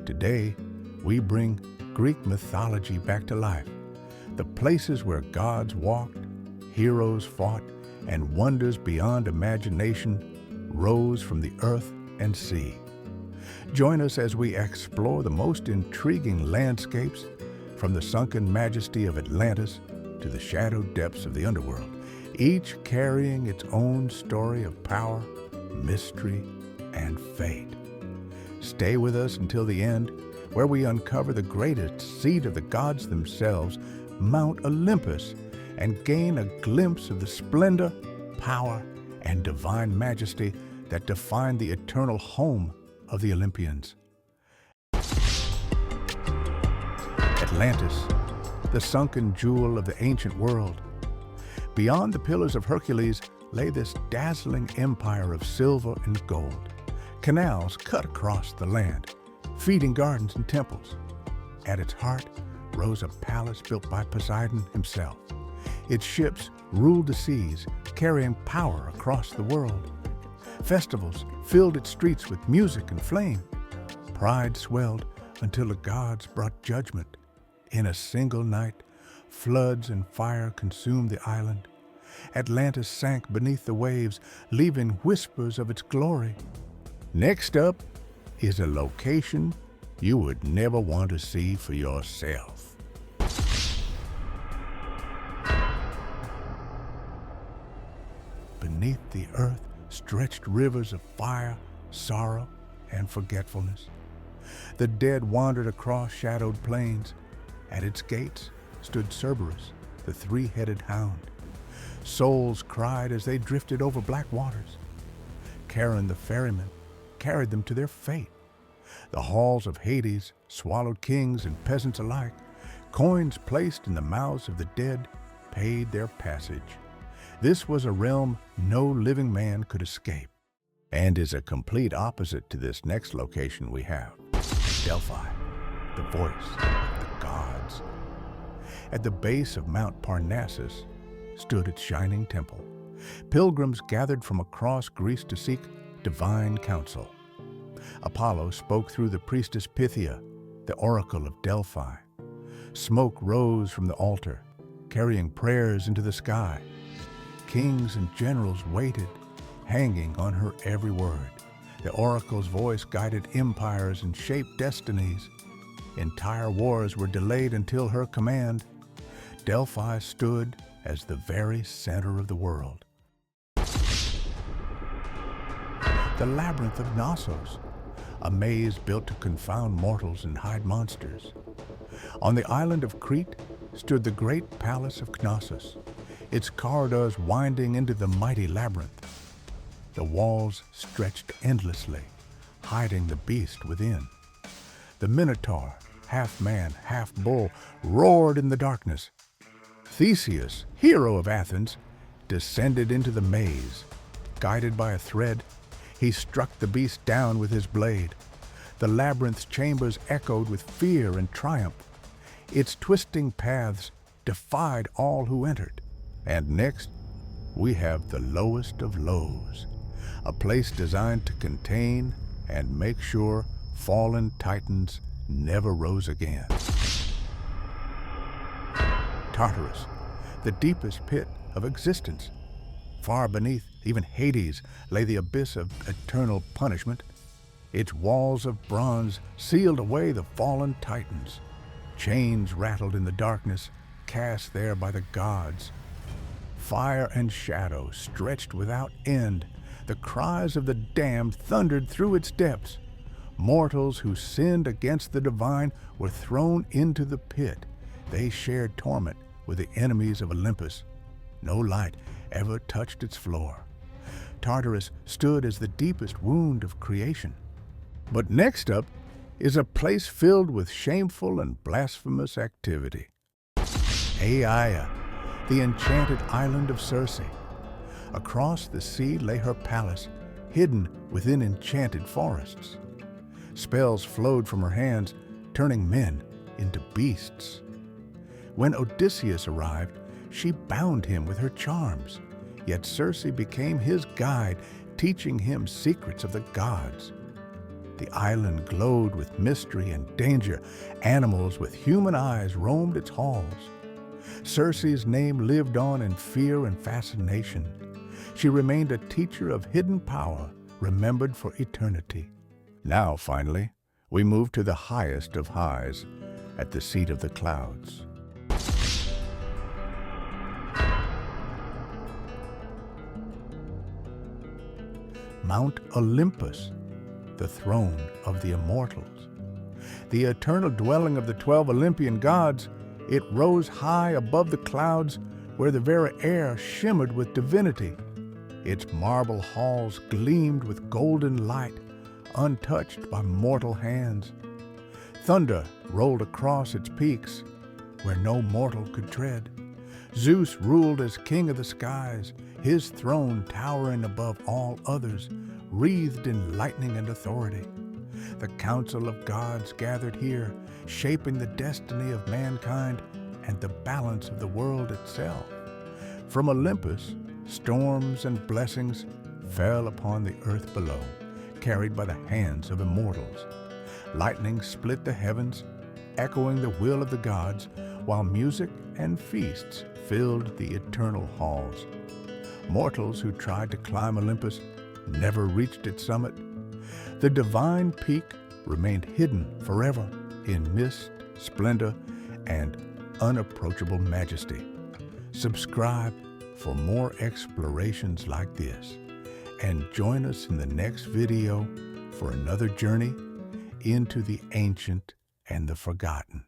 Today, we bring Greek mythology back to life, the places where gods walked, heroes fought, and wonders beyond imagination rose from the earth and sea. Join us as we explore the most intriguing landscapes, from the sunken majesty of Atlantis to the shadowed depths of the underworld, each carrying its own story of power, mystery, and fate. Stay with us until the end, where we uncover the greatest seat of the gods themselves, Mount Olympus, and gain a glimpse of the splendor, power, and divine majesty that define the eternal home of the Olympians. Atlantis, the sunken jewel of the ancient world. Beyond the Pillars of Hercules lay this dazzling empire of silver and gold. Canals cut across the land, feeding gardens and temples. At its heart rose a palace built by Poseidon himself. Its ships ruled the seas, carrying power across the world. Festivals filled its streets with music and flame. Pride swelled until the gods brought judgment. In a single night, floods and fire consumed the island. Atlantis sank beneath the waves, leaving whispers of its glory. Next up is a location you would never want to see for yourself. Beneath the earth stretched rivers of fire, sorrow, and forgetfulness. The dead wandered across shadowed plains. At its gates stood Cerberus, the three-headed hound. Souls cried as they drifted over black waters. Charon the ferryman carried them to their fate. The halls of Hades swallowed kings and peasants alike. Coins placed in the mouths of the dead paid their passage. This was a realm no living man could escape, and is a complete opposite to this next location we have, Delphi, the voice of the gods. At the base of Mount Parnassus stood its shining temple. Pilgrims gathered from across Greece to seek divine counsel. Apollo spoke through the priestess Pythia, the oracle of Delphi. Smoke rose from the altar, carrying prayers into the sky. Kings and generals waited, hanging on her every word. The oracle's voice guided empires and shaped destinies. Entire wars were delayed until her command. Delphi stood as the very center of the world. The Labyrinth of Knossos, a maze built to confound mortals and hide monsters. On the island of Crete stood the great palace of Knossos, its corridors winding into the mighty labyrinth. The walls stretched endlessly, hiding the beast within. The Minotaur, half man, half bull, roared in the darkness. Theseus, hero of Athens, descended into the maze. Guided by a thread, he struck the beast down with his blade. The labyrinth's chambers echoed with fear and triumph. Its twisting paths defied all who entered. And next, we have the lowest of lows, a place designed to contain and make sure fallen titans never rose again. Tartarus, the deepest pit of existence. Far beneath even Hades lay the abyss of eternal punishment. Its walls of bronze sealed away the fallen titans. Chains rattled in the darkness, cast there by the gods. Fire and shadow stretched without end. The cries of the damned thundered through its depths. Mortals who sinned against the divine were thrown into the pit. They shared torment with the enemies of Olympus. No light ever touched its floor. Tartarus stood as the deepest wound of creation. But next up is a place filled with shameful and blasphemous activity. Aia, the enchanted island of Circe. Across the sea lay her palace, hidden within enchanted forests. Spells flowed from her hands, turning men into beasts. When Odysseus arrived, she bound him with her charms. Yet Circe became his guide, teaching him secrets of the gods. The island glowed with mystery and danger. Animals with human eyes roamed its halls. Circe's name lived on in fear and fascination. She remained a teacher of hidden power, remembered for eternity. Now, finally, we move to the highest of highs, at the seat of the clouds. Mount Olympus, the throne of the immortals. The eternal dwelling of the 12 Olympian gods, it rose high above the clouds where the very air shimmered with divinity. Its marble halls gleamed with golden light, untouched by mortal hands. Thunder rolled across its peaks where no mortal could tread. Zeus ruled as king of the skies, his throne towering above all others, wreathed in lightning and authority. The council of gods gathered here, shaping the destiny of mankind and the balance of the world itself. From Olympus, storms and blessings fell upon the earth below, carried by the hands of immortals. Lightning split the heavens, echoing the will of the gods, while music and feasts filled the eternal halls. Mortals who tried to climb Olympus never reached its summit. The divine peak remained hidden forever in mist, splendor, and unapproachable majesty. Subscribe for more explorations like this, and join us in the next video for another journey into the ancient and the forgotten.